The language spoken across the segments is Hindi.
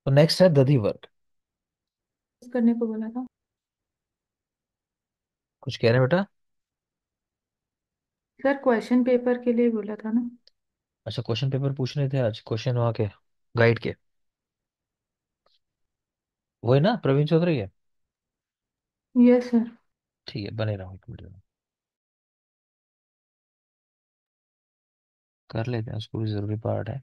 तो नेक्स्ट है दधी वर्ग। करने को बोला था। कुछ कह रहे हैं बेटा? सर क्वेश्चन पेपर के लिए बोला था ना। अच्छा, क्वेश्चन पेपर पूछने थे आज, क्वेश्चन वहाँ के गाइड के। वही ना, प्रवीण चौधरी है। Yes sir. ठीक है, बने रहो एक मिनट में। कर लेते हैं, उसको भी जरूरी पार्ट है।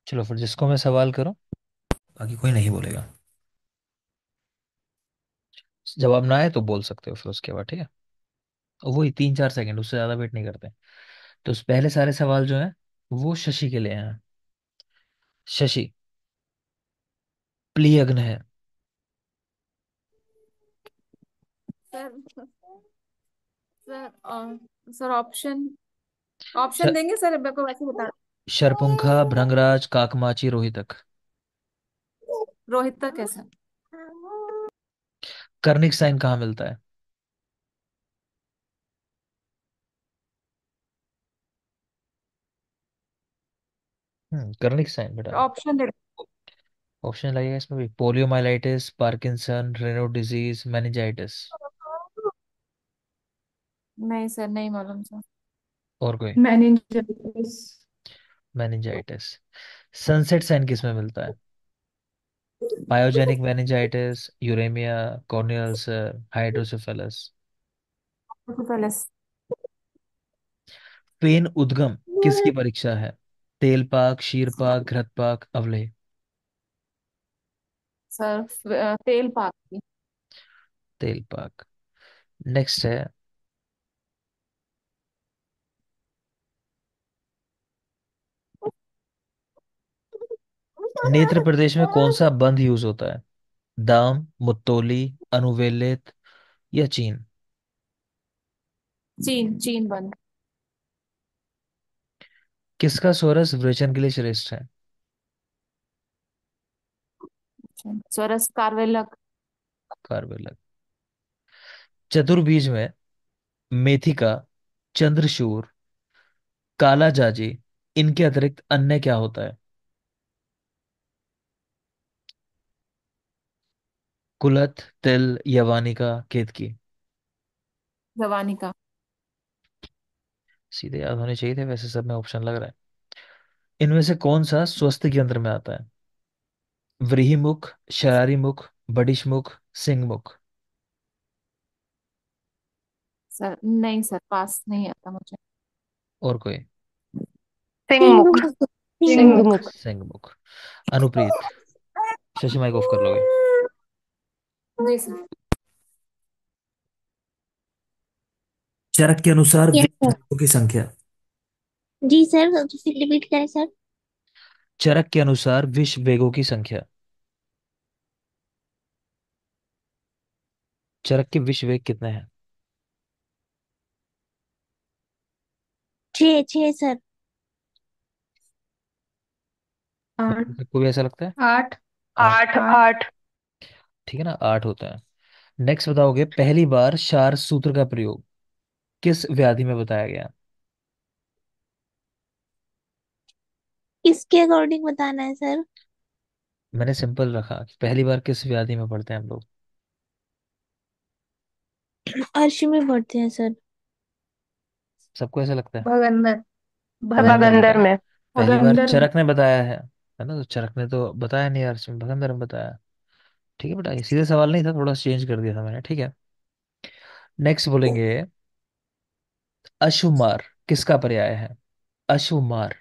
चलो फिर, जिसको मैं सवाल करूं, बाकी कोई नहीं बोलेगा। जवाब ना आए तो बोल सकते हो फिर उसके बाद, ठीक है? और वही 3-4 सेकंड, उससे ज्यादा वेट नहीं करते। तो पहले सारे सवाल जो हैं वो शशि के लिए हैं। शशि प्लियग्न है। सर सर ऑप्शन श- ऑप्शन देंगे सर, मेरे को वैसे बता। शरपुंखा, भृंगराज, काकमाची, रोहितक। रोहित तक है सर। कर्णिक साइन कहाँ मिलता है? कर्णिक साइन बेटा। ऑप्शन दे। ऑप्शन लगेगा इसमें भी, poliomyelitis, Parkinson, Raynaud disease, meningitis. नहीं सर, नहीं मालूम सर। और कोई? मैनेजर। मेनिंजाइटिस। सनसेट साइन किस में मिलता है? Pyogenic meningitis, uremia, corneal ulcer, hydrocephalus. पहले पेन उद्गम किसकी परीक्षा है? तेलपाक, शीरपाक, घृतपाक, अवलेह। सर तेल पाक की। तेलपाक। नेक्स्ट है, नेत्र प्रदेश में कौन सा बंध यूज होता है? दाम, मुत्तोली, अनुवेलित या चीन? चीन, चीन बंद। किसका स्वरस विवेचन के लिए श्रेष्ठ है? स्वरस कार्वेलक। कार्बेलक। चतुर्बीज में मेथिका, चंद्रशूर, काला जाजी, इनके अतिरिक्त अन्य क्या होता है? कुलथ, तिल, यवानिका, केतकी। जवानी का। सीधे याद होने चाहिए थे, वैसे सब में ऑप्शन लग रहा है। इनमें से कौन सा स्वस्तिक यंत्र में आता है? व्रीहिमुख, शरारी मुख, बडिशमुख, सिंहमुख। सर नहीं सर, पास नहीं आता मुझे। और कोई? सिंहमुख। सिंह। सिंहमुख। सिंहमुख। अनुप्रीत, शशि माइक ऑफ कर लोगे? जी सर। चरक के अनुसार यस विश्व सर। वेगों की संख्या। जी सर, फिर रिपीट करें सर। चरक के अनुसार विश्व वेगों की संख्या। चरक के विश्व वेग कितने हैं? 6 6 सर। आठ। सबको भी ऐसा लगता है? आठ। आठ। आठ आठ। आठ ठीक है ना, 8 होता है। नेक्स्ट बताओगे, पहली बार क्षार सूत्र का प्रयोग किस व्याधि में बताया गया? किसके अकॉर्डिंग बताना है सर? मैंने सिंपल रखा कि पहली बार किस व्याधि में पढ़ते हैं हम लोग। अर्श में पढ़ते हैं सर। सबको ऐसा लगता है? भगंदर। नहीं नहीं बेटा, भगंदर में। पहली बार भगंदर में। चरक ने बताया है ना? तो चरक ने तो बताया नहीं यार, इसमें भगंदर ने बताया। ठीक है बेटा, ये सीधे सवाल नहीं था, थोड़ा चेंज कर दिया था मैंने, ठीक है? नेक्स्ट बोलेंगे, अशुमार किसका पर्याय है? अशुमार।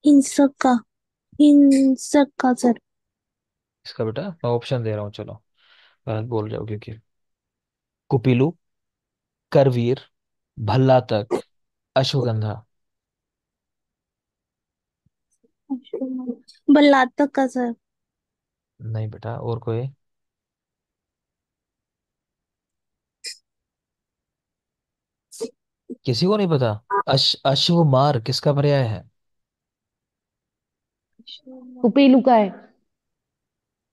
हिंसक का। हिंसक का सर। इसका बेटा मैं ऑप्शन दे रहा हूँ, चलो गलत बोल जाओ क्योंकि। कुपिलु, करवीर, भल्लातक, अश्वगंधा। बल्लातक का सर। नहीं बेटा, और कोई? किसी को नहीं पता? अश्वमार किसका पर्याय है? कुपीलू का है।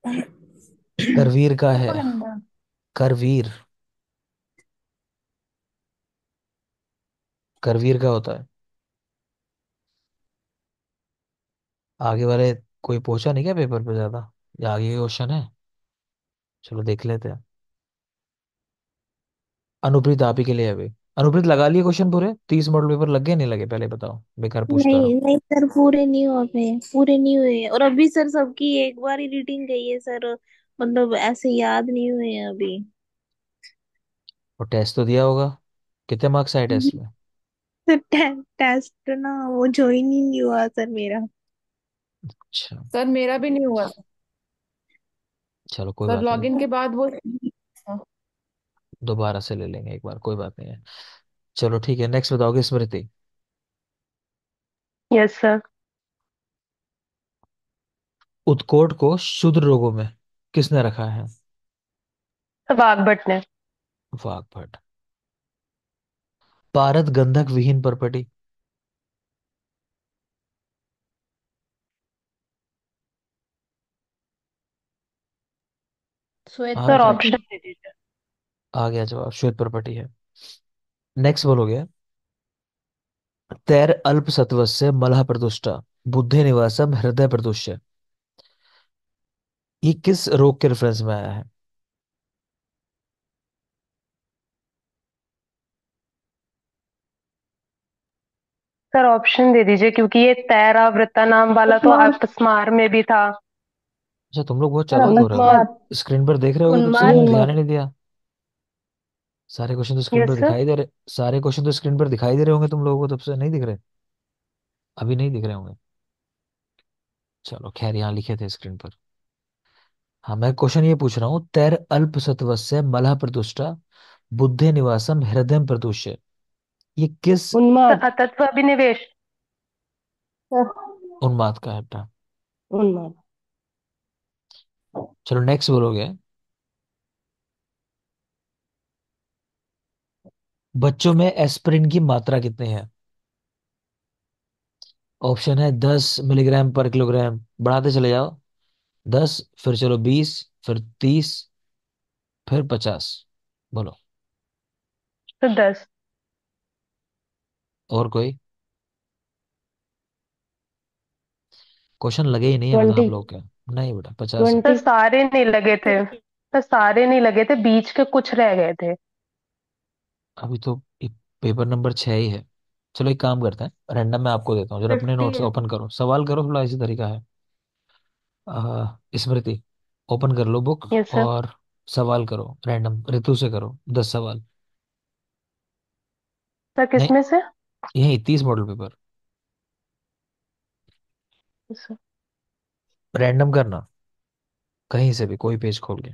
करवीर का है। गंदा। करवीर। करवीर का होता है। आगे वाले कोई पूछा नहीं क्या पेपर पे ज्यादा, या आगे के क्वेश्चन है? चलो देख लेते हैं। अनुप्रीत आप ही के लिए है अभी। अनुप्रीत लगा लिए क्वेश्चन पूरे 30 मॉडल पेपर लग गए नहीं लगे, पहले बताओ, बेकार पूछता नहीं रहो। नहीं सर, पूरे नहीं हो गए, पूरे नहीं हुए। और अभी सर सबकी एक बार ही रीडिंग गई है सर, मतलब ऐसे याद नहीं हुए हैं अभी। और टेस्ट तो दिया होगा, कितने मार्क्स आए टेस्ट में? सर टेस्ट ना वो ज्वाइन ही नहीं हुआ सर मेरा। अच्छा। सर मेरा भी नहीं हुआ। चलो कोई सर बात नहीं, लॉगिन के बाद वो। दोबारा से ले लेंगे एक बार, कोई बात नहीं है। चलो ठीक है, नेक्स्ट बताओगे स्मृति। Yes sir. उत्कोट को क्षुद्र रोगों में किसने रखा है? वाग्भट ने। वाग्भट। पारद गंधक विहीन परपटी। श्वेत आ सर गया। त्रिपाठी। ऑप्शन दे दीजिए। आ गया जवाब, श्वेत परपटी है। नेक्स्ट बोलोगे। तैर अल्प सत्वस्य मलह प्रदुष्टा बुद्धि निवासम हृदय प्रदुष्य, ये किस रोग के रेफरेंस में आया है? सर ऑप्शन दे दीजिए, क्योंकि ये तैरा वृत्ता नाम वाला तो उन्माद। अपस्मार में भी था। अच्छा, तुम लोग बहुत सर चालाक हो रहे हो। उन्माद। स्क्रीन पर देख रहे होगे तब से उन्माद। तुमने ध्यान ही नहीं दिया। सारे क्वेश्चन तो स्क्रीन पर यस सर। दिखाई दे रहे, सारे क्वेश्चन तो स्क्रीन पर दिखाई दे रहे होंगे तुम लोगों को, तब से नहीं दिख रहे? अभी नहीं दिख रहे होंगे। चलो खैर, यहाँ लिखे थे स्क्रीन पर। हाँ, मैं क्वेश्चन ये पूछ रहा हूँ, तैर अल्प सत्वस्य मलह प्रदुष्टा बुद्धि निवासम हृदय प्रदुष्य, ये किस उन्माद। सर अतत्व अभिनिवेश। सर उन्माद का है बेटा? उन्माद। चलो नेक्स्ट बोलोगे। बच्चों में एस्पिरिन की मात्रा कितनी है? ऑप्शन है 10 मिलीग्राम पर किलोग्राम, बढ़ाते चले जाओ। 10, फिर चलो 20, फिर 30, फिर 50। बोलो। सर 10। और कोई? क्वेश्चन लगे ही नहीं है मतलब 20। आप लोग के। नहीं बेटा, 50 है। सर 20। सारे नहीं लगे थे। सर सारे नहीं लगे थे, बीच के कुछ रह गए थे। अभी तो पेपर नंबर 6 ही है। चलो एक काम करते हैं, रैंडम में आपको देता हूँ, जरा अपने 50 नोट्स है। ओपन करो, सवाल करो, थोड़ा इसी तरीका है। स्मृति, ओपन कर लो बुक, यस सर। और सवाल करो रैंडम, ऋतु से करो 10 सवाल। सर नहीं, किसमें से? यही 30 model paper, Yes, sir। Random करना, कहीं से भी कोई पेज खोल के।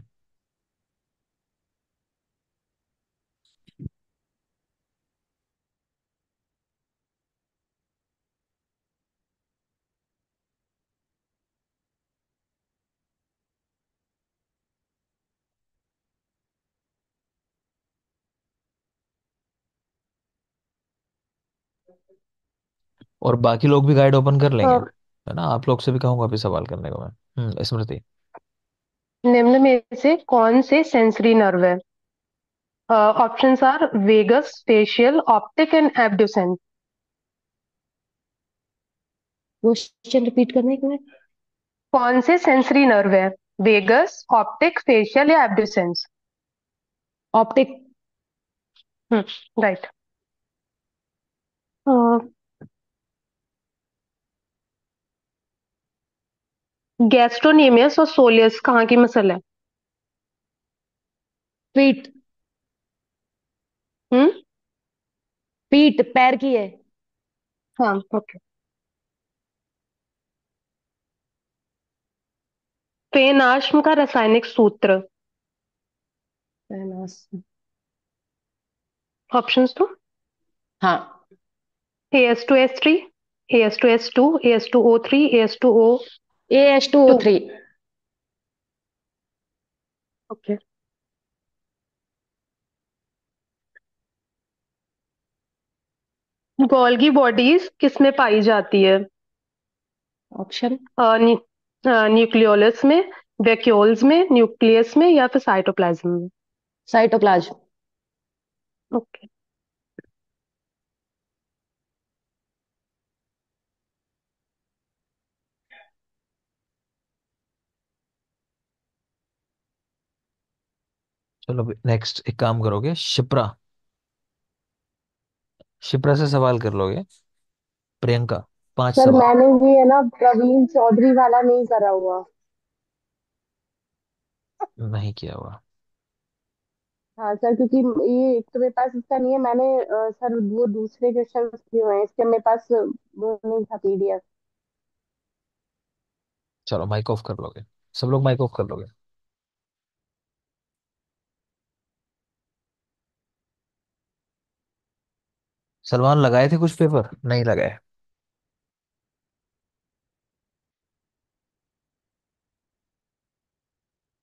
और बाकी लोग भी गाइड ओपन कर लेंगे, है ना? आप लोग से भी कहूंगा अभी सवाल करने को मैं। स्मृति। निम्न में से कौन से सेंसरी नर्व है? Options are vagus, facial, optic and abducens. Question repeat करना एक मिनट। कौन से सेंसरी नर्व है? वेगस, ऑप्टिक, फेशियल या एब्ड्यूसेंस। ऑप्टिक। राइट। गैस्ट्रोनेमियस और सोलियस कहाँ की मसल है? फीट। हम्म। फीट पैर की है। हाँ ओके। पेनाश्म का रासायनिक सूत्र। पेनास। ऑप्शंस तो हाँ। AS2S3, AS2S2, AS2O3, AS2O2। AH2O3। Okay. Golgi bodies किसमें पाई जाती है? ऑप्शन। न्यूक्लियोलस में, वैक्यूल्स में, न्यूक्लियस में, या फिर साइटोप्लाज्म में? साइटोप्लाज्म। ओके। चलो नेक्स्ट एक काम करोगे, शिप्रा, शिप्रा से सवाल कर लोगे। प्रियंका, पांच सर सवाल मैंने भी है ना प्रवीण चौधरी वाला नहीं करा हुआ। नहीं किया हुआ। हाँ सर, क्योंकि ये एक तो मेरे पास इसका नहीं है। मैंने सर वो दूसरे क्वेश्चन किए हुए हैं, इसके मेरे पास वो नहीं था पीडीएफ। चलो माइक ऑफ कर लोगे, सब लोग माइक ऑफ कर लोगे। सलमान लगाए थे कुछ पेपर, नहीं लगाए?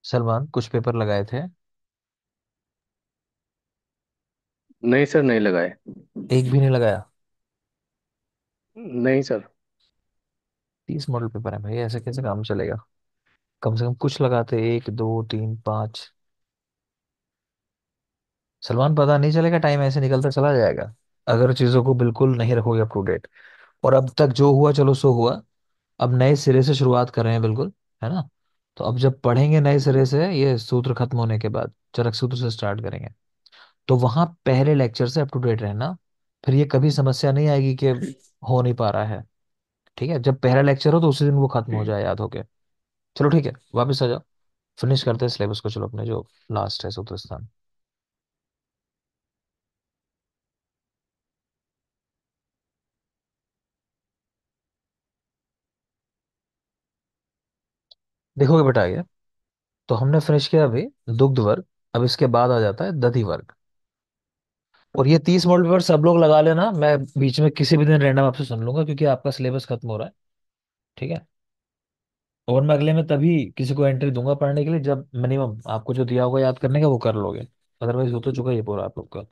सलमान कुछ पेपर लगाए थे? नहीं सर, नहीं लगाए। एक भी नहीं लगाया? नहीं सर। 30 मॉडल पेपर है भाई, ऐसे कैसे काम चलेगा? कम से कम कुछ लगाते, एक दो तीन पाँच। सलमान पता नहीं चलेगा, टाइम ऐसे निकलता चला जाएगा अगर चीजों को बिल्कुल नहीं रखोगे अप टू डेट। और अब तक जो हुआ चलो सो हुआ, अब नए सिरे से शुरुआत कर रहे हैं बिल्कुल, है ना? तो अब जब पढ़ेंगे नए सिरे से, ये सूत्र खत्म होने के बाद चरक सूत्र से स्टार्ट करेंगे, तो वहां पहले लेक्चर से अप टू डेट रहना। फिर ये कभी समस्या नहीं आएगी कि हो नहीं पा रहा है। ठीक है, जब पहला लेक्चर हो तो उसी दिन वो खत्म हो जाए याद होके। चलो ठीक है, वापस आ जाओ, फिनिश करते हैं सिलेबस को। चलो अपने जो लास्ट है सूत्र स्थान। देखोगे बेटा ये, तो हमने फिनिश किया अभी दुग्ध वर्ग। अब इसके बाद आ जाता है दधि वर्ग। और ये 30 मॉडल पेपर सब लोग लगा लेना, मैं बीच में किसी भी दिन रैंडम आपसे सुन लूंगा क्योंकि आपका सिलेबस खत्म हो रहा है। ठीक है, और मैं अगले में तभी किसी को एंट्री दूंगा पढ़ने के लिए जब मिनिमम आपको जो दिया होगा याद करने का वो कर लोगे। अदरवाइज हो तो चुका ही है पूरा आप लोग का।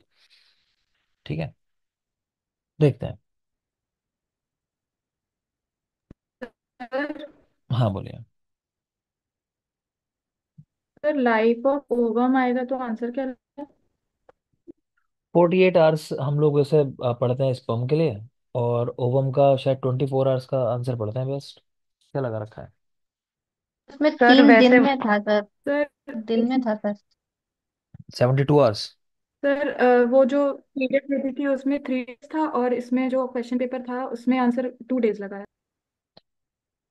ठीक है, देखते हैं। सर हाँ बोलिए। सर लाइफ ऑफ ओवम आएगा तो आंसर क्या है? 48 आवर्स हम लोग वैसे पढ़ते हैं स्पर्म के लिए, और ओवम का शायद 24 आवर्स का आंसर पढ़ते हैं बेस्ट। क्या लगा रखा है? उसमें सर 3 दिन वैसे में था सर। सर दिन में था सर। 72 आवर्स। सर वो जो पीडीएफ देती थी उसमें 3 डेज था, और इसमें जो क्वेश्चन पेपर था उसमें आंसर 2 डेज लगा है।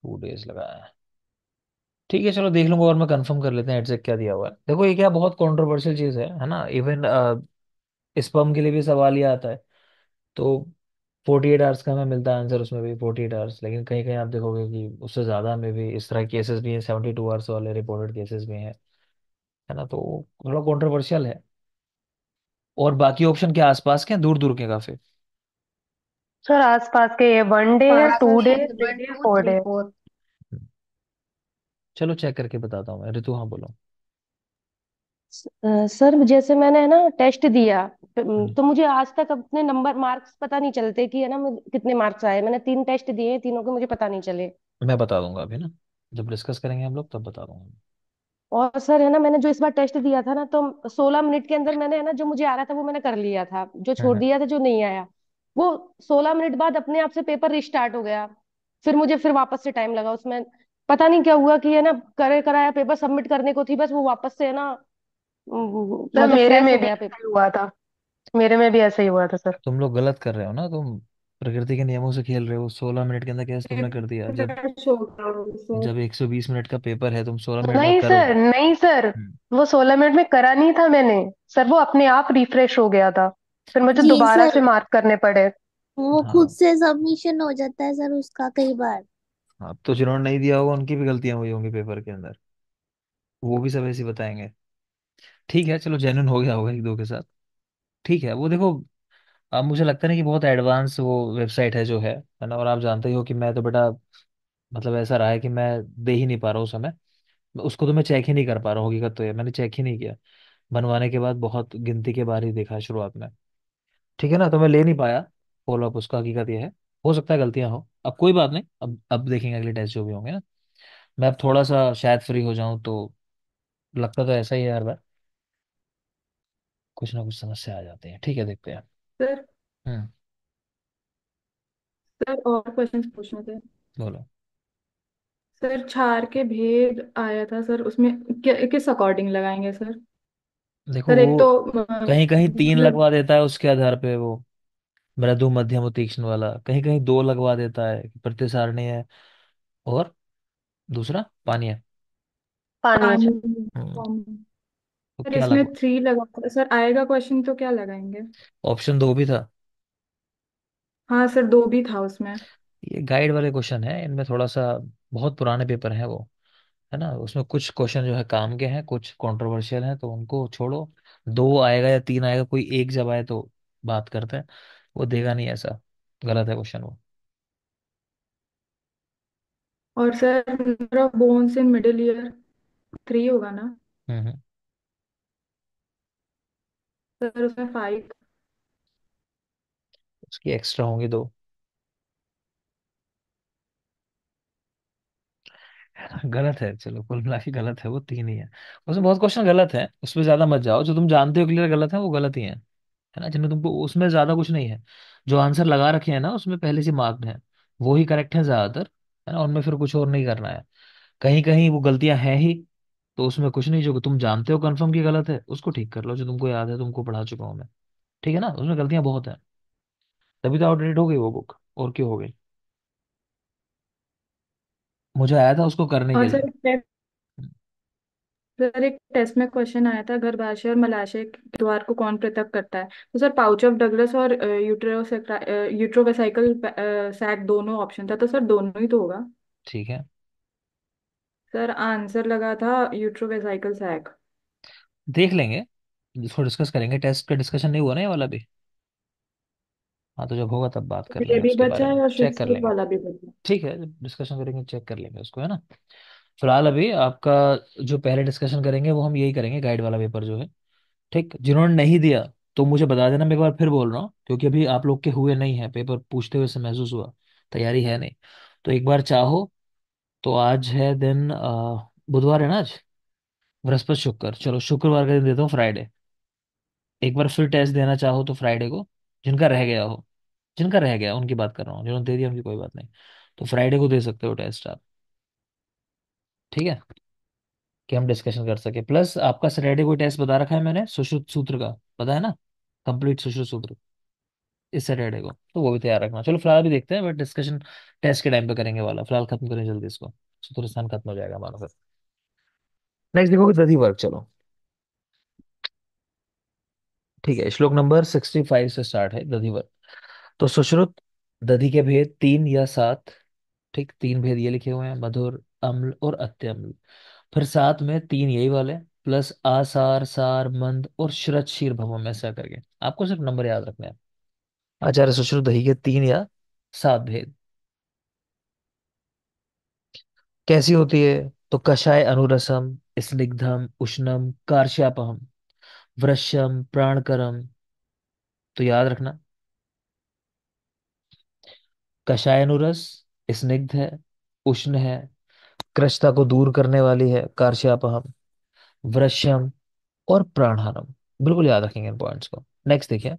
2 डेज लगाया है। ठीक है चलो देख लूंगा, और मैं कंफर्म कर लेते हैं एग्जैक्ट क्या दिया हुआ है। देखो ये क्या बहुत कंट्रोवर्शियल चीज है ना? इवन स्पर्म के लिए भी सवाल ये आता है। तो 48 आवर्स का हमें मिलता है आंसर, उसमें भी 48 आवर्स, लेकिन कहीं कहीं आप देखोगे कि उससे ज़्यादा में भी इस तरह केसेस भी हैं, 72 आवर्स वाले रिपोर्टेड केसेस भी हैं, है ना? तो थोड़ा कंट्रोवर्शियल है। और बाकी ऑप्शन के आसपास के हैं, दूर दूर के काफी। सर आसपास के ये 1 डे है, पास टू पास डे के है, ऑप्शन थ्री वन डे है, टू 4 डे थ्री है? फोर चलो चेक करके बताता हूँ मैं। ऋतु हाँ बोलो। सर जैसे मैंने है ना टेस्ट दिया, हम्म, तो मुझे आज तक अपने नंबर मार्क्स पता नहीं चलते कि है ना मुझे कितने मार्क्स आए। मैंने 3 टेस्ट दिए हैं, तीनों के मुझे पता नहीं चले। मैं बता दूंगा अभी ना, जब डिस्कस करेंगे हम लोग तब बता दूंगा। और सर है ना, मैंने जो इस बार टेस्ट दिया था ना, तो 16 मिनट के अंदर मैंने है ना जो मुझे आ रहा था वो मैंने कर लिया था, जो छोड़ हम्म। दिया था जो नहीं आया वो 16 मिनट बाद अपने आप से पेपर रिस्टार्ट हो गया। फिर मुझे फिर वापस से टाइम लगा उसमें। पता नहीं क्या हुआ कि है ना, करे कराया पेपर सबमिट करने को थी बस, वो वापस से है ना सर मतलब मेरे फ्रेश में हो भी गया ऐसा पेपर। ही हुआ था। मेरे में भी ऐसा ही हुआ था सर। तुम लोग गलत कर रहे हो ना, तुम प्रकृति के नियमों से खेल रहे हो। 16 मिनट के अंदर कैसे तुमने कर दिया? जब फ्रेश हो गया वो, सर। जब 120 मिनट का पेपर है, तुम 16 मिनट में नहीं करो। सर, नहीं सर, हम्म, वो 16 मिनट में करा नहीं था मैंने। सर वो अपने आप रिफ्रेश हो गया था, फिर मुझे जी दोबारा से सर, मार्क करने पड़े। वो खुद हाँ। से सबमिशन हो जाता है सर उसका कई बार। अब तो जिन्होंने नहीं दिया होगा उनकी भी गलतियां हुई होंगी पेपर के अंदर, वो भी सब ऐसे ही बताएंगे। ठीक है चलो, जेन्युइन हो गया होगा एक दो के साथ। ठीक है, वो देखो, अब मुझे लगता नहीं कि बहुत एडवांस वो वेबसाइट है जो है ना? और आप जानते ही हो कि मैं तो बेटा, मतलब ऐसा रहा है कि मैं दे ही नहीं पा रहा हूँ समय। उसको तो मैं चेक ही नहीं कर पा रहा हूँ, हकीकत तो ये मैंने चेक ही नहीं किया। बनवाने के बाद बहुत गिनती के बार ही देखा है शुरुआत में। ठीक है ना, तो मैं ले नहीं पाया फॉलो अप उसका, हकीकत ये है। हो सकता है गलतियां हो, अब कोई बात नहीं, अब देखेंगे अगले टेस्ट जो भी होंगे ना। मैं अब थोड़ा सा शायद फ्री हो जाऊं तो, लगता तो ऐसा ही है हर बार, कुछ ना कुछ समस्या आ जाती है। ठीक है, देखते हैं। सर। हम्म। सर और क्वेश्चंस पूछने थे। बोलो। सर क्षार के भेद आया था सर, उसमें किस अकॉर्डिंग लगाएंगे सर? देखो सर एक वो तो कहीं कहीं तीन मतलब। लगवा देता है उसके आधार पे वो, मृदु मध्यम और तीक्ष्ण वाला, कहीं कहीं दो लगवा देता है कि प्रतिसारणी है, और दूसरा पानी है। पानी है पानी। सर। हम्म। पानी। तो सर क्या इसमें लगा? 3 लगा सर, आएगा क्वेश्चन तो क्या लगाएंगे? ऑप्शन दो भी था। हाँ सर, 2 भी था उसमें। ये गाइड वाले क्वेश्चन है, इनमें थोड़ा सा बहुत पुराने पेपर हैं वो, है ना, उसमें कुछ क्वेश्चन जो है काम के हैं, कुछ कंट्रोवर्शियल हैं, तो उनको छोड़ो। दो आएगा या तीन आएगा, कोई एक जब आए तो बात करते हैं। वो देगा नहीं ऐसा, गलत है क्वेश्चन वो। और sir number of bones in middle ear 3 होगा ना? हम्म। सर उसमें 5। उसकी एक्स्ट्रा होंगी दो। गलत है, चलो कुल मिला के गलत है, वो तीन ही है। उसमें बहुत क्वेश्चन गलत है, उसमें ज्यादा मत जाओ, जो तुम जानते हो क्लियर गलत है वो गलत ही है ना, जिनमें तुमको उसमें ज्यादा कुछ नहीं है। जो आंसर लगा रखे हैं ना उसमें पहले से मार्क्ड है, वो ही करेक्ट है ज्यादातर, है ना, उनमें फिर कुछ और नहीं करना है। कहीं कहीं वो गलतियां हैं ही, तो उसमें कुछ नहीं, जो तुम जानते हो कंफर्म की गलत है उसको ठीक कर लो, जो तुमको याद है, तुमको पढ़ा चुका हूं मैं। ठीक है ना, उसमें गलतियां बहुत है, तभी तो आउटडेटेड हो गई वो बुक, और क्यों हो गई। मुझे आया था उसको करने के और लिए। सर एक टेस्ट में क्वेश्चन आया था, गर्भाशय और मलाशय के द्वार को कौन पृथक करता है? तो सर पाउच ऑफ डगलस और यूट्रोवेसाइकल सैक दोनों ऑप्शन था, तो सर दोनों ही तो होगा। ठीक है, सर आंसर लगा था यूट्रोवेसाइकल सैक। देख लेंगे, इसको डिस्कस करेंगे, टेस्ट का डिस्कशन नहीं हुआ ना ये वाला भी। हाँ, तो जब होगा तब बात कर ये लेंगे भी उसके बचा बारे में, है और चेक कर 6 लेंगे। वाला भी बचा है। ठीक है, जब डिस्कशन करेंगे चेक कर लेंगे उसको, है ना। फिलहाल अभी आपका जो पहले डिस्कशन करेंगे वो हम यही करेंगे, गाइड वाला पेपर जो है। ठीक, जिन्होंने नहीं दिया तो मुझे बता देना, मैं एक बार फिर बोल रहा हूँ, क्योंकि अभी आप लोग के हुए नहीं है पेपर, पूछते हुए से महसूस हुआ तैयारी है नहीं। तो एक बार चाहो तो आज है दिन, बुधवार है ना आज, बृहस्पति शुक्र, चलो शुक्रवार का दिन देता हूँ, फ्राइडे। एक बार फिर टेस्ट देना चाहो तो फ्राइडे को, जिनका रह गया हो, जिनका रह गया उनकी बात कर रहा हूँ, जिन्होंने दे दिया उनकी कोई बात नहीं, तो फ्राइडे को दे सकते हो टेस्ट आप। ठीक है, कि हम डिस्कशन कर सके, प्लस आपका सैटरडे को टेस्ट बता रखा है मैंने, सुश्रुत सूत्र का, पता है ना, कंप्लीट सुश्रुत सूत्र, इस सैटरडे को, तो वो भी तैयार रखना। चलो फिलहाल भी देखते हैं, बट डिस्कशन टेस्ट के टाइम पे करेंगे वाला, फिलहाल खत्म करें जल्दी इसको, सूत्र स्थान खत्म हो जाएगा हमारा फिर। नेक्स्ट देखोगे दधी वर्ग, चलो। ठीक है, श्लोक नंबर 65 से स्टार्ट है दधी वर्ग। तो सुश्रुत दधि के भेद तीन या सात। ठीक, तीन भेद ये लिखे हुए हैं, मधुर, अम्ल और अत्यम्ल। फिर साथ में तीन यही वाले, प्लस आसार, सार, मंद और श्रत शीर भवम, ऐसा करके आपको सिर्फ नंबर याद रखने हैं। आचार्य सुश्रुत दही के तीन या सात भेद कैसी होती है? तो कषाय अनुरसम, स्निग्धम, उष्णम, कार्श्यापहम, वृश्यम, प्राणकरम। तो याद रखना, कषाय अनुरस स्निग्ध है, उष्ण है, कृशता को दूर करने वाली है, कार्श्यापहम, वृश्यम और प्राणहरम। बिल्कुल याद रखेंगे इन पॉइंट्स को। नेक्स्ट देखिए,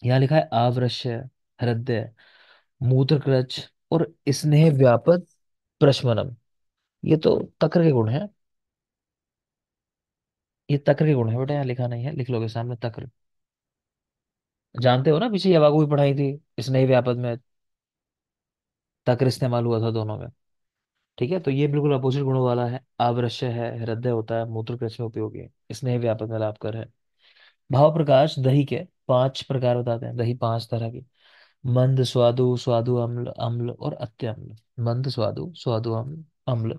यहाँ लिखा है आवृश्य, हृदय, मूत्रकृच और स्नेह व्यापद, प्रशमनम। ये तो तक्र के गुण है, ये तक्र के गुण है बेटा, यहाँ लिखा नहीं है, लिख लोगे सामने तक्र। जानते हो ना, पीछे यवागु भी पढ़ाई थी, स्नेह व्यापद में तक्र इस्तेमाल हुआ था दोनों में। ठीक है, तो ये बिल्कुल अपोजिट गुणों वाला है, आवृश्य है, हृदय होता है, मूत्रकृच में उपयोगी है, स्नेह व्यापक में लाभकर है। भाव प्रकाश दही के पांच प्रकार बताते हैं, दही पांच तरह की, मंद स्वादु, स्वादु अम्ल, अम्ल और अत्यम्ल। मंद स्वादु, स्वादु अम्ल, अम्ल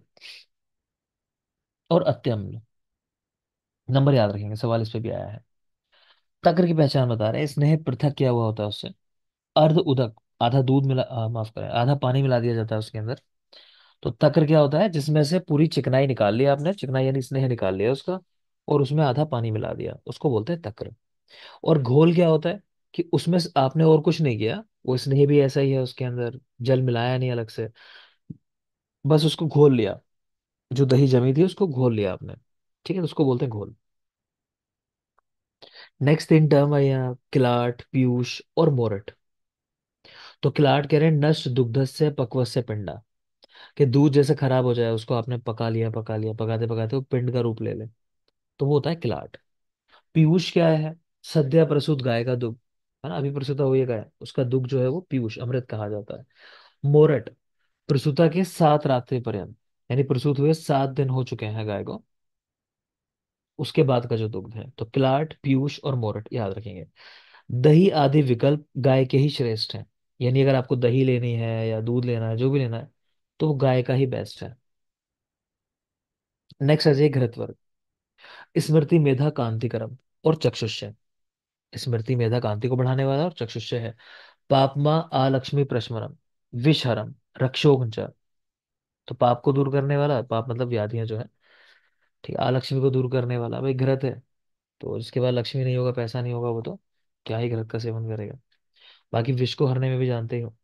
और अत्यम्ल। नंबर याद रखेंगे, सवाल इस पे भी आया है। तक्र की पहचान बता रहे हैं, स्नेह पृथक किया हुआ होता है उससे। अर्ध उदक, आधा दूध मिला, माफ करें, आधा पानी मिला दिया जाता है उसके अंदर। तो तक्र क्या होता है? जिसमें से पूरी चिकनाई निकाल लिया आपने, चिकनाई यानी स्नेह निकाल लिया उसका, और उसमें आधा पानी मिला दिया, उसको बोलते हैं तक्र। और घोल क्या होता है? कि उसमें से आपने और कुछ नहीं किया, वो स्नेह भी ऐसा ही है उसके अंदर, जल मिलाया नहीं अलग से, बस उसको घोल लिया, जो दही जमी थी उसको घोल लिया आपने, ठीक है, तो उसको बोलते हैं घोल। नेक्स्ट तीन टर्म है यहाँ, किलाट, पीयूष और मोरट। तो किलाट कह रहे हैं नष्ट दुग्धस्य पक्वस्य पिंडा, कि दूध जैसे खराब हो जाए उसको आपने पका लिया, पका लिया, पकाते पकाते वो पिंड का रूप ले ले, तो वो होता है किलाट। पीयूष क्या है? सद्य प्रसूत गाय का दुग्ध, है ना, अभी प्रसूता हुई है गाय, उसका दुग्ध जो है वो पीयूष, अमृत कहा जाता है। मोरट, प्रसूता के 7 रात्रि पर्यंत, यानी प्रसूत हुए 7 दिन हो चुके हैं गाय को, उसके बाद का जो दुग्ध है, तो किलाट, पीयूष और मोरट याद रखेंगे। दही आदि विकल्प गाय के ही श्रेष्ठ हैं, यानी अगर आपको दही लेनी है या दूध लेना है, जो भी लेना है, तो वो गाय का ही बेस्ट है। नेक्स्ट आ जाइए घृतवर्ग। स्मृति, मेधा, कांतिकरम और चक्षुष्य। स्मृति, मेधा, कांति को बढ़ाने वाला और चक्षुष्य है। पापमा आलक्ष्मी प्रशमनम, विषहरम, रक्षोघ्न। तो पाप को दूर करने वाला, पाप मतलब व्याधियां जो है, ठीक है, आलक्ष्मी को दूर करने वाला भाई घृत है। तो जिसके बाद लक्ष्मी नहीं होगा, पैसा नहीं होगा, वो तो क्या ही घृत का सेवन करेगा। बाकी विष को हरने में भी जानते ही हो।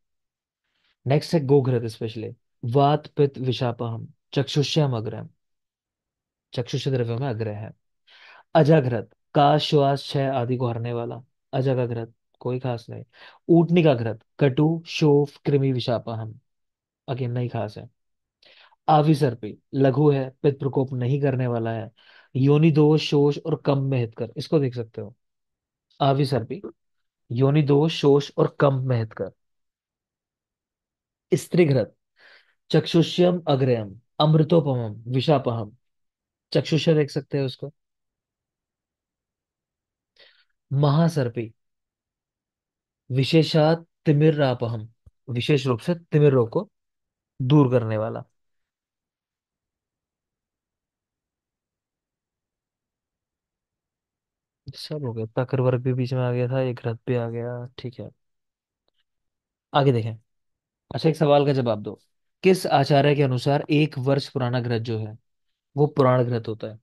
नेक्स्ट है गोघृत स्पेशली। वात पित्त विषापहम, चक्षुष्यम अग्रम, चक्षुष्य द्रव्य में अग्रह है। अजाघृत, काश, श्वास, क्षय आदि को हरने वाला। अजग घृत कोई खास नहीं। ऊटनी का घृत, कटु, शोफ, कृमि, विषापहम, अगेन नहीं खास है। आविसर्पी, लघु है, पित्त प्रकोप नहीं करने वाला है। योनि दोष, शोष और कम में हितकर, इसको देख सकते हो। आविसर्पी, योनि दोष, शोष और कम में हितकर। स्त्रीघ्रत, चक्षुष्यम अग्रयम, अमृतोपमम, विषापहम, चक्षुष्य देख सकते हैं उसको। महासर्पी, विशेषात तिमिरापहम, विशेष रूप से तिमिर रोग को दूर करने वाला। सब हो गया, तकर वर्ग भी बीच में आ गया था, एक रथ भी आ गया, ठीक है। आगे देखें। अच्छा, एक सवाल का जवाब दो। किस आचार्य के अनुसार 1 वर्ष पुराना ग्रंथ जो है वो पुराण ग्रंथ होता है?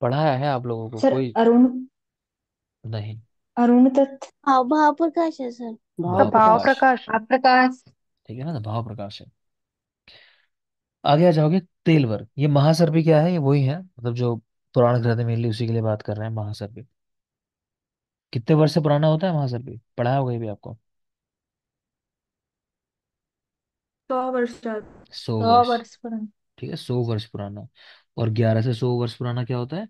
पढ़ाया है आप लोगों को सर कोई? अरुण, नहीं। अरुण तत्व। हाँ महाप्रकाश है सर। भाव भाव प्रकाश, प्रकाश। आप प्रकाश। ठीक है ना, तो भाव प्रकाश है। आगे आ जाओगे। तेल वर्ग, ये महासर्पी क्या है? ये वही है, मतलब जो पुराण ग्रंथ है, मेनली उसी के लिए बात कर रहे हैं। महासर्पी कितने वर्ष से पुराना होता है? महासर्पी पढ़ाया होगा ये भी आपको। 100 वर्ष। 100 वर्ष, 100 वर्ष पुराना। ठीक है, 100 वर्ष पुराना। और 11 से 100 वर्ष पुराना क्या होता है?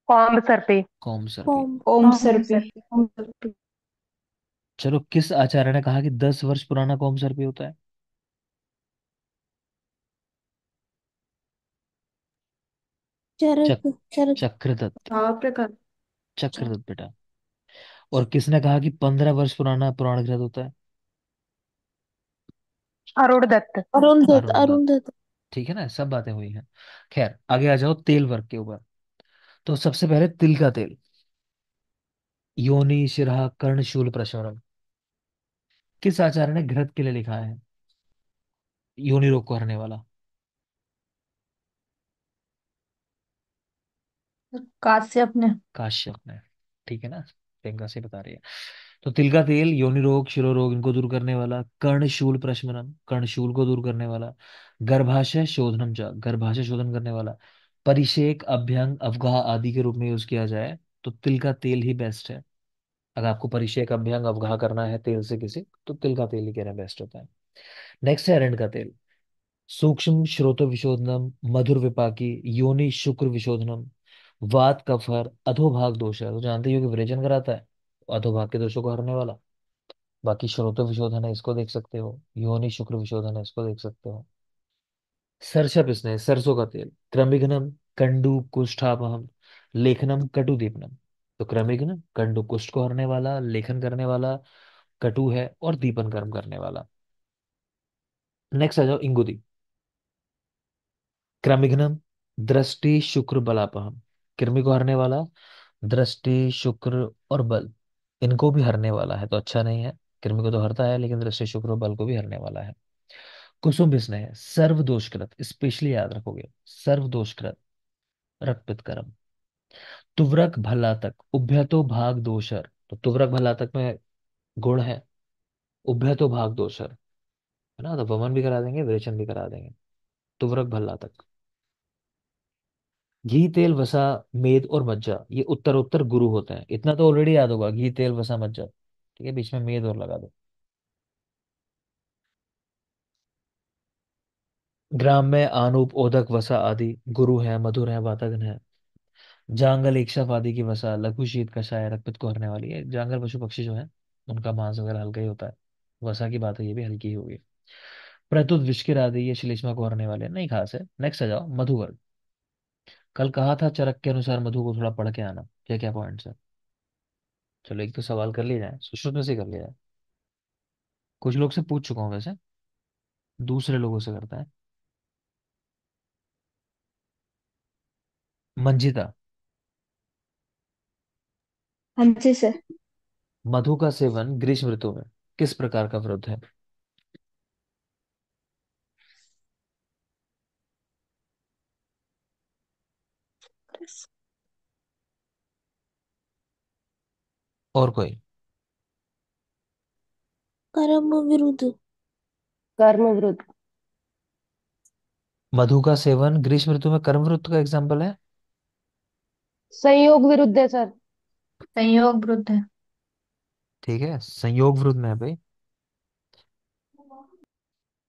कॉम्ब सर पे। कौम सर्पी। ओम। ओम ओम सर पे। सर। ओम सर पे। चलो, किस आचार्य ने कहा कि 10 वर्ष पुराना कौम सर्पी होता है? चक चरक चरक। चक्रदत्त। भाव प्रकाश। अच्छा। चक्रदत्त बेटा। और किसने कहा कि 15 वर्ष पुराना पुराण ग्रंथ होता है? अरुण दत्त। अरुण दत्त, अरुण अरुण दत्त। दत्त। ठीक है ना, सब बातें हुई हैं। खैर, आगे आ जाओ तेल वर्ग के ऊपर। तो सबसे पहले तिल का तेल। योनि, शिरा, कर्ण, शूल, प्रशमन। किस आचार्य ने घृत के लिए लिखा है? योनि रोग को हरने वाला। काश्यप ने। काश्यप ने, ठीक है ना, प्रियंका से बता रही है। तो तिल का तेल योनि रोग, शिरो रोग इनको दूर करने वाला। कर्णशूल प्रशमनम, कर्णशूल को दूर करने वाला। गर्भाशय शोधनम चा, गर्भाशय शोधन करने वाला। परिषेक, अभ्यंग, अवगाह आदि के रूप में यूज किया जाए तो तिल का तेल ही बेस्ट है। अगर आपको परिषेक, अभ्यंग, अवगाह करना है तेल से किसी, तो तिल का तेल ही कहना बेस्ट होता है। नेक्स्ट है अरंड का तेल। सूक्ष्म श्रोत विशोधनम, मधुर विपाकी, योनि शुक्र विशोधनम, वात कफहर, अधोभाग दोष है, तो जानते ही हो कि विरेचन कराता है, तो अधोभाग के दोषों को हरने वाला। बाकी श्रोत विशोधन है, इसको देख सकते हो। योनि शुक्र विशोधन है, इसको देख सकते हो। सरसप, इसने सरसों का तेल। क्रमिघ्नम, कंडु कुष्ठापहम, लेखनम, कटुदीपनम। तो क्रमिघ्न कंडु कुष्ठ को हरने वाला, लेखन करने वाला, कटु है, और दीपन कर्म करने वाला। नेक्स्ट आ जाओ इंगुदी। क्रमिघ्नम, दृष्टि, शुक्र, बलापहम। कृमि को हरने वाला, दृष्टि, शुक्र और बल, इनको भी हरने वाला है, तो अच्छा नहीं है। कृमि को तो हरता है, लेकिन दृष्टि, शुक्र और बल को भी हरने वाला है। कुसुम बिस्ने है सर्व दोषकृत, स्पेशली याद रखोगे, सर्व दोषकृत, रक्तपित कर्म। तुवरक भल्लातक, उभयतो भाग दोषर। तो तुवरक भल्लातक में गुण है। उभय तो भाग दो सर, है ना, तो वमन भी करा देंगे, विरेचन भी करा देंगे। तुवरक भल्ला तक। घी तेल वसा मेद और मज्जा, ये उत्तर उत्तर गुरु होते हैं, इतना तो ऑलरेडी याद होगा, घी तेल वसा मज्जा। ठीक है, बीच में मेद और लगा दो। ग्राम में आनूप ओदक वसा आदि गुरु है, मधुर है, वातगन है। जांगल इक्षाप आदि की वसा लघु शीत कषाय, रक्तपित्त को हरने वाली है। जांगल पशु पक्षी जो है उनका मांस वगैरह हल्का ही होता है। वसा की बात है, ये भी हल्की ही होगी। प्रत्युत विष्किर आदि ये श्लेष्मा को हरने वाले हैं, नहीं खास है। नेक्स्ट आ जाओ, मधुवर्ग। कल कहा था चरक के अनुसार मधु को थोड़ा पढ़ के आना, क्या क्या पॉइंट्स है। चलो एक तो सवाल कर लिया जाए, सुश्रुत में से कर लिया जाए। कुछ लोग से पूछ चुका हूँ वैसे, दूसरे लोगों से करता है। मंजिता। हाँ जी सर। मधु का सेवन ग्रीष्म ऋतु में किस प्रकार का व्रत है। और कोई। कर्म विरुद्ध। कर्म विरुद्ध। मधु का सेवन ग्रीष्म ऋतु में कर्म वृत्त का एग्जाम्पल है। संयोग विरुद्ध है सर। संयोग विरुद्ध है। ठीक है, संयोग विरुद्ध में है भाई।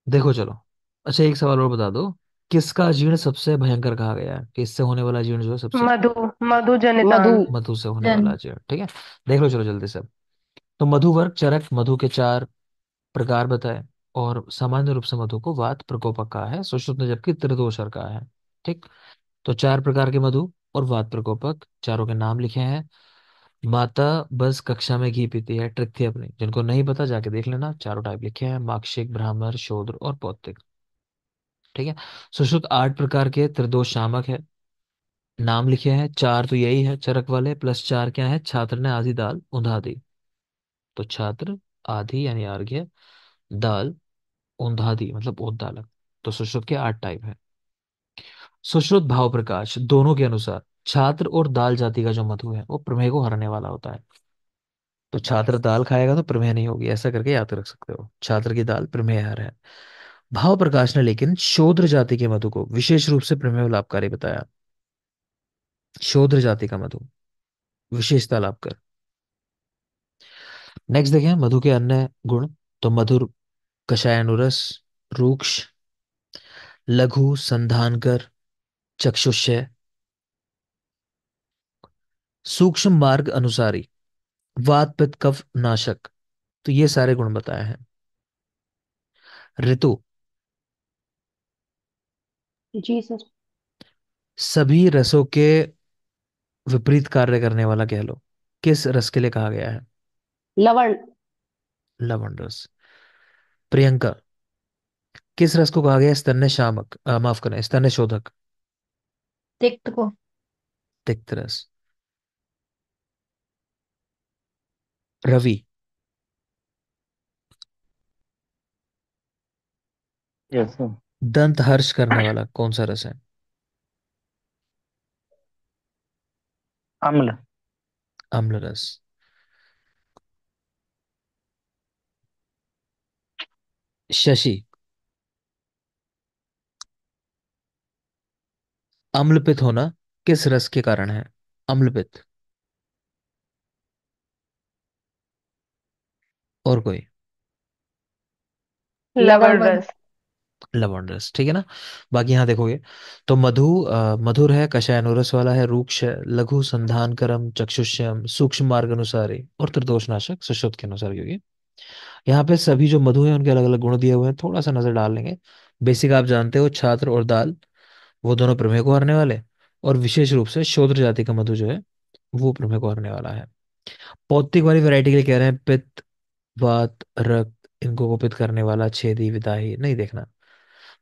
देखो चलो, अच्छा एक सवाल और बता दो, किसका जीर्ण सबसे भयंकर कहा गया है, कि इससे होने वाला जीर्ण जो है सबसे। मधु। मधु मधु। हाँ, जनितान। मधु से होने जन। वाला जीर्ण, ठीक है। देख लो चलो जल्दी से। तो मधु वर्ग चरक मधु के चार प्रकार बताए, और सामान्य रूप से मधु को वात प्रकोपक कहा है, सुश्रुत ने जबकि त्रिदोषर कहा है। ठीक। तो चार प्रकार के मधु और वात प्रकोपक, चारों के नाम लिखे हैं। माता बस कक्षा में घी पीती है, ट्रिक थी अपनी, जिनको नहीं पता जाके देख लेना, चारों टाइप लिखे हैं, माक्षिक, ब्राह्मण, शूद्र और पौत्रिक। ठीक है। सुश्रुत आठ प्रकार के त्रिदोष शामक है, नाम लिखे हैं, चार तो यही है चरक वाले, प्लस चार क्या है, छात्र ने आधी दाल ऊंधा दी। तो छात्र, आधी यानी अर्घ्य, दाल, ऊंधा दी मतलब उद्दालक। तो सुश्रुत के आठ टाइप है। सुश्रुत भाव प्रकाश दोनों के अनुसार छात्र और दाल जाति का जो मधु है वो प्रमेह को हरने वाला होता है। तो छात्र दाल खाएगा तो प्रमेह नहीं होगी, ऐसा करके याद रख सकते हो, छात्र की दाल प्रमेय हर है। भाव प्रकाश ने लेकिन शूद्र जाति के मधु को विशेष रूप से प्रमेय लाभकारी बताया। शूद्र जाति का मधु विशेषता लाभ कर। नेक्स्ट देखें मधु के अन्य गुण। तो मधुर, कषायानुरस, रूक्ष, लघु, संधानकर, चक्षुष्य, सूक्ष्म मार्ग अनुसारी, वात पित्त कफ नाशक। तो ये सारे गुण बताए हैं। ऋतु, जी सर। सभी रसों के विपरीत कार्य करने वाला कह लो, किस रस के लिए कहा गया है। लवण। लवण रस। प्रियंका, किस रस को कहा गया है स्तन्य शामक, माफ करें, स्तन्य शोधक। तिक्त को। तिक्त रस। Ravi, yes sir. दंत हर्ष करने वाला कौन सा रस है। अम्ल। अम्ल रस। शशि, अम्लपित होना किस रस के कारण है। अम्लपित। और कोई। लवण लवण। रस। लवण रस, ठीक है ना। बाकी यहाँ देखोगे तो मधु मधुर है, कषायनुरस वाला है, रूक्ष है, लघु, संधानकरम, चक्षुष्यम, सूक्ष्म मार्ग अनुसारी और त्रिदोषनाशक सुश्रुत के अनुसार, क्योंकि यहाँ पे सभी जो मधु है उनके अलग अलग गुण दिए हुए हैं, थोड़ा सा नजर डाल लेंगे। बेसिक आप जानते हो, छात्र और दाल वो दोनों प्रमेह को हरने वाले, और विशेष रूप से शूद्र जाति का मधु जो है वो प्रमेह को हरने वाला है। पौत्तिक वाली वैरायटी के लिए कह रहे हैं पित्त, वात, रक्त, इनको कुपित करने वाला, छेदी, विदाही नहीं देखना।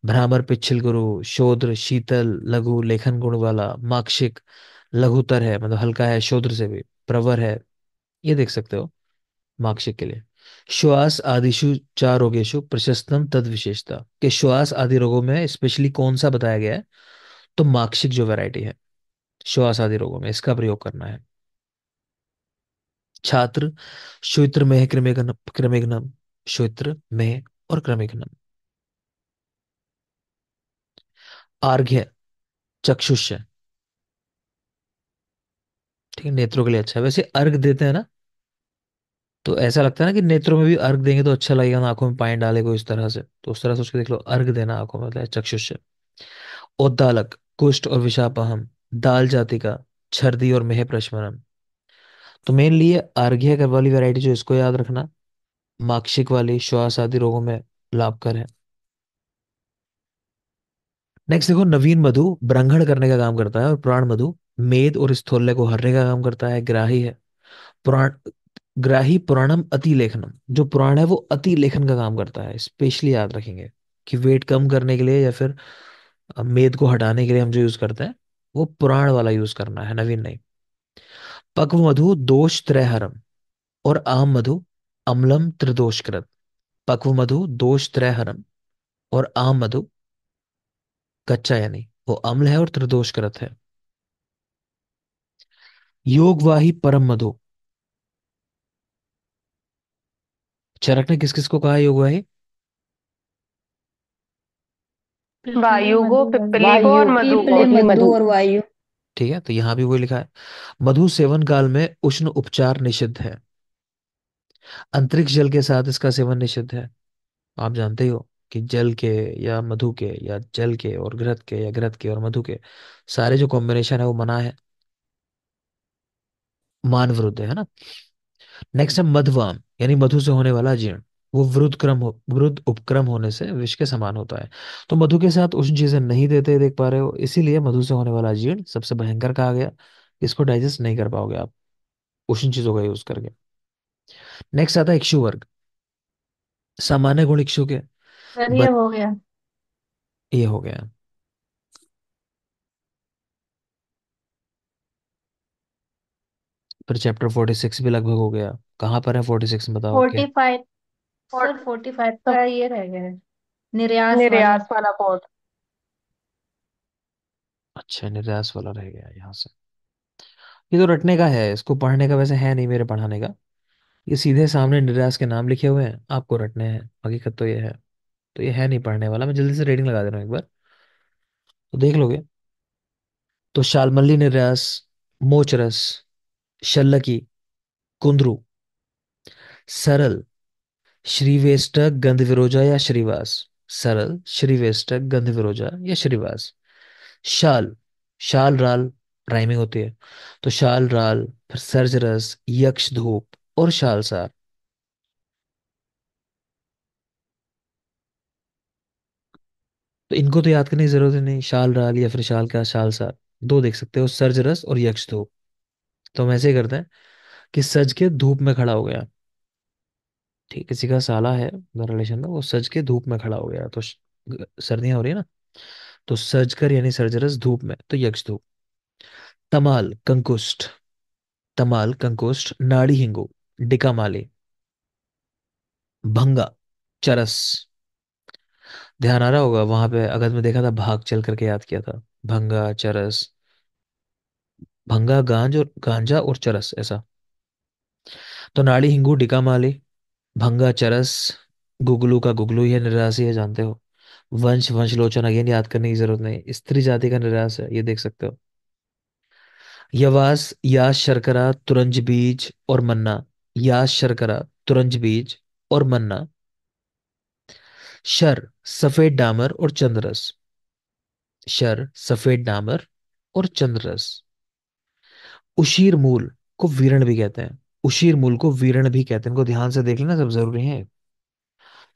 भ्रामर, पिच्छल गुरु, शोद्र, शीतल, लघु, लेखन गुण वाला, माक्षिक, लघुतर है मतलब हल्का है, शोद्र से भी, प्रवर है, ये देख सकते हो माक्षिक के लिए। श्वास आदिशु चार रोगेशु प्रशस्तम तद विशेषता, कि श्वास आदि रोगों में स्पेशली कौन सा बताया गया है, तो माक्षिक जो वैरायटी है श्वास आदि रोगों में इसका प्रयोग करना है। छात्र, श्वेत्र में कृमिघ्न, कृमिघ्नम, श्वेत्र में और कृमिघ्नम। आर्घ्य, चक्षुष्य। ठीक है, नेत्रों के लिए अच्छा है। वैसे अर्घ देते हैं ना, तो ऐसा लगता है ना कि नेत्रों में भी अर्घ देंगे तो अच्छा लगेगा ना, आंखों में पानी डाले को इस तरह से, तो उस तरह सोच के देख लो, अर्घ देना आंखों में, मतलब चक्षुष्य। औद्दालक, कुष्ठ और विषापहम, दाल जाति का, छर्दी और मेह प्रशमनम। तो मेनली ये अर्घ्य कर वाली वैरायटी जो, इसको याद रखना। माक्षिक वाली श्वास आदि रोगों में लाभकर है। नेक्स्ट देखो, नवीन मधु ब्रंघण करने का काम करता है, और पुराण मधु मेद और स्थौल्य को हरने का काम करता है। ग्राही है, पुराण, ग्राही पुराणम अति लेखनम, जो पुराण है वो अति लेखन का काम करता है। स्पेशली याद रखेंगे कि वेट कम करने के लिए या फिर मेद को हटाने के लिए हम जो यूज करते हैं वो पुराण वाला यूज करना है, नवीन नहीं। पक्व मधु दोष त्रयहरम, और आम मधु अम्लम त्रिदोषकृत। पक्व मधु दोष त्रयहरम, और आम मधु कच्चा यानी वो अम्ल है और त्रिदोषकृत है। योगवाही परम मधु, चरक ने किस किस को कहा है योगवाही? पिपली वायु को, मधु पिप्पली को और वायु, मधु को। पिपली पिपली मधु मधु। और वायु। ठीक है, तो यहां भी वही लिखा है। मधु सेवन काल में उष्ण उपचार निषिद्ध है। अंतरिक्ष जल के साथ इसका सेवन निषिद्ध है। आप जानते ही हो कि जल के या मधु के, या जल के और घृत के, या घृत के और मधु के, सारे जो कॉम्बिनेशन है वो मना है, मान विरुद्ध है ना। नेक्स्ट है मधवाम, यानी मधु से होने वाला जीर्ण। वो विरुद्ध उपक्रम होने से विष के समान होता है। तो मधु के साथ उष्ण चीजें नहीं देते, देख पा रहे हो, इसीलिए मधु से होने वाला जीर्ण सबसे भयंकर कहा गया। इसको डाइजेस्ट नहीं कर पाओगे आप उष्ण चीजों का यूज करके। नेक्स्ट आता है इक्षु वर्ग। सामान्य गुण इक्षु के, सर ये बच हो गया। ये हो गया। फिर चैप्टर 46 भी लगभग हो गया। कहाँ पर है 46 में, बताओ क्या? 45। और सर 45 तो का ये रह गया है, निर्यास वाला। निर्यास वाला पॉट। अच्छा, निर्यास वाला रह गया यहाँ से। ये तो रटने का है, इसको पढ़ने का वैसे है नहीं मेरे पढ़ाने का। ये सीधे सामने निर्यास के नाम लिखे हुए हैं, आपको रटने हैं, हकीकत तो ये है। तो ये है नहीं पढ़ने वाला, मैं जल्दी से रेडिंग लगा दे रहा हूँ एक बार, तो देख लोगे। तो शालमली निर्यास, मोचरस, शल्लकी, कुंद्रू, सरल, श्रीवेष्टक, गंधविरोजा या श्रीवास। सरल, श्रीवेष्टक, गंधविरोजा या श्रीवास। शाल, शाल राल, राइमिंग होती है, तो शाल राल, फिर सर्जरस, यक्ष धूप और शालसार। तो इनको तो याद करने की जरूरत ही नहीं, शाल राल या फिर शाल का शालसार, दो देख सकते हो, सर्जरस और यक्ष धूप। तो हम ऐसे ही करते हैं कि सज के धूप में खड़ा हो गया। ठीक, किसी का साला है रिलेशन में, वो सज के धूप में खड़ा हो गया, तो सर्दियां हो रही है ना, तो सज कर यानी सर्जरस, धूप में तो यक्ष धूप। तमाल कंकुष्ट, तमाल कंकुष्ट, नाड़ी हिंगू, डिकामाली, भंगा, चरस। ध्यान आ रहा होगा वहां पे, अगध में देखा था, भाग चल करके याद किया था। भंगा, चरस, भंगा गांजा और चरस ऐसा। तो नाड़ी हिंगू, डिकामाली, भंगा, चरस, गुगलू का गुगलू, ये निराशी है, जानते हो। वंश, वंशलोचन अगेन याद करने की जरूरत नहीं, स्त्री जाति का निराश है, ये देख सकते हो। यवास, यास शर्करा, तुरंज बीज और मन्ना। यास शर्करा, तुरंज बीज और मन्ना। शर, सफेद डामर और चंद्रस। शर, सफेद डामर और चंद्रस। उशीर मूल को वीरण भी कहते हैं, उशीर मूल को वीरण भी कहते हैं, इनको ध्यान से देख लेना, सब जरूरी है।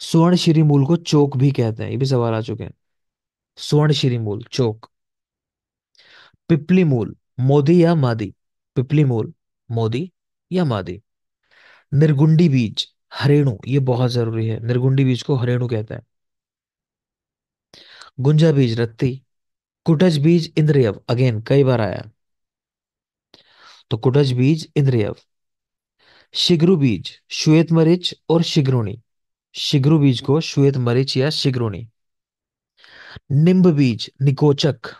स्वर्ण श्री मूल को चोक भी कहते हैं, ये भी सवाल आ चुके हैं। स्वर्ण श्री मूल, चोक। पिपली मूल, मोदी या मादी। पिपली मूल, मोदी या मादी। निर्गुंडी बीज, हरेणु, ये बहुत जरूरी है, निर्गुंडी बीज को हरेणु कहते हैं। गुंजा बीज, रत्ती। कुटज बीज, इंद्रियव, अगेन कई बार आया, तो कुटज बीज, इंद्रियव। शिग्रु बीज, श्वेत मरीच और शिग्रोणी। शिग्रु बीज को श्वेत मरीच या शिग्रोणी। निम्ब बीज, निकोचक,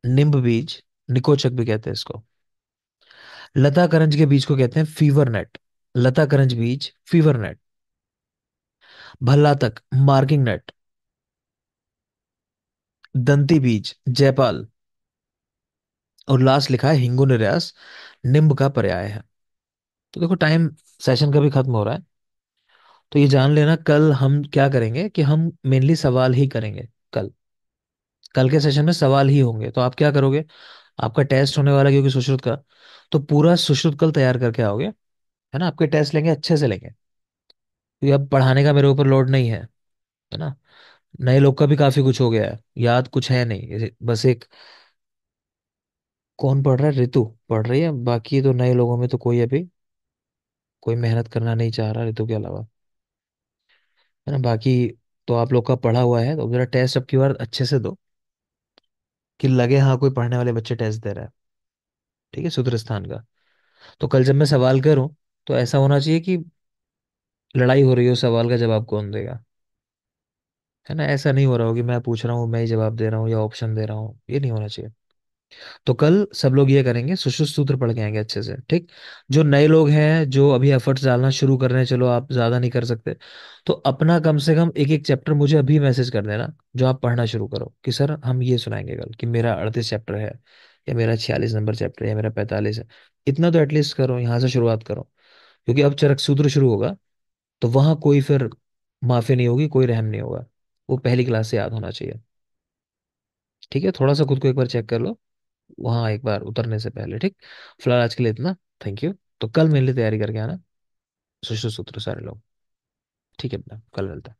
निम्ब बीज, निकोचक भी कहते हैं इसको। लता करंज के बीज को कहते हैं फीवर नेट। लता करंज बीज फीवर नेट, भल्ला तक मार्किंग नेट, दंती बीज जयपाल, और लास्ट लिखा है हिंगू निर्यास निम्ब का पर्याय है। तो देखो टाइम सेशन का भी खत्म हो रहा है, तो ये जान लेना कल हम क्या करेंगे कि हम मेनली सवाल ही करेंगे। कल कल के सेशन में सवाल ही होंगे, तो आप क्या करोगे, आपका टेस्ट होने वाला है क्योंकि सुश्रुत का, तो पूरा सुश्रुत कल तैयार करके आओगे, है ना। आपके टेस्ट लेंगे अच्छे से लेंगे, क्योंकि अब पढ़ाने का मेरे ऊपर लोड नहीं है ना। नए लोग का भी काफी कुछ हो गया है, याद कुछ है नहीं, बस एक कौन पढ़ रहा है, ऋतु पढ़ रही है, बाकी तो नए लोगों में तो कोई अभी कोई मेहनत करना नहीं चाह रहा ऋतु के अलावा, है ना। बाकी तो आप लोग का पढ़ा हुआ है, तो जरा टेस्ट अब की बार अच्छे से दो, कि लगे हाँ कोई पढ़ने वाले बच्चे टेस्ट दे रहा है। ठीक है, सूत्र स्थान का। तो कल जब मैं सवाल करूं, तो ऐसा होना चाहिए कि लड़ाई हो रही हो सवाल का जवाब कौन देगा, है ना। ऐसा नहीं हो रहा हो कि मैं पूछ रहा हूँ मैं ही जवाब दे रहा हूँ या ऑप्शन दे रहा हूँ, ये नहीं होना चाहिए। तो कल सब लोग ये करेंगे, सुश्रुत सूत्र पढ़ के आएंगे अच्छे से, ठीक। जो नए लोग हैं जो अभी एफर्ट्स डालना शुरू कर रहे हैं, चलो आप ज्यादा नहीं कर सकते, तो अपना कम से कम एक एक चैप्टर मुझे अभी मैसेज कर देना जो आप पढ़ना शुरू करो, कि सर हम ये सुनाएंगे कल, कि मेरा 38 चैप्टर है, या मेरा 46 नंबर चैप्टर है, या मेरा 45 है। इतना तो एटलीस्ट करो, यहाँ से शुरुआत करो, क्योंकि अब चरक सूत्र शुरू होगा, तो वहां कोई फिर माफी नहीं होगी, कोई रहम नहीं होगा, वो पहली क्लास से याद होना चाहिए। ठीक है, थोड़ा सा खुद को एक बार चेक कर लो वहां एक बार उतरने से पहले, ठीक। फिलहाल आज के लिए इतना, थैंक यू। तो कल मेरे लिए तैयारी करके आना, सुश्रुत सूत्र सारे लोग, ठीक है बेटा, कल मिलते हैं।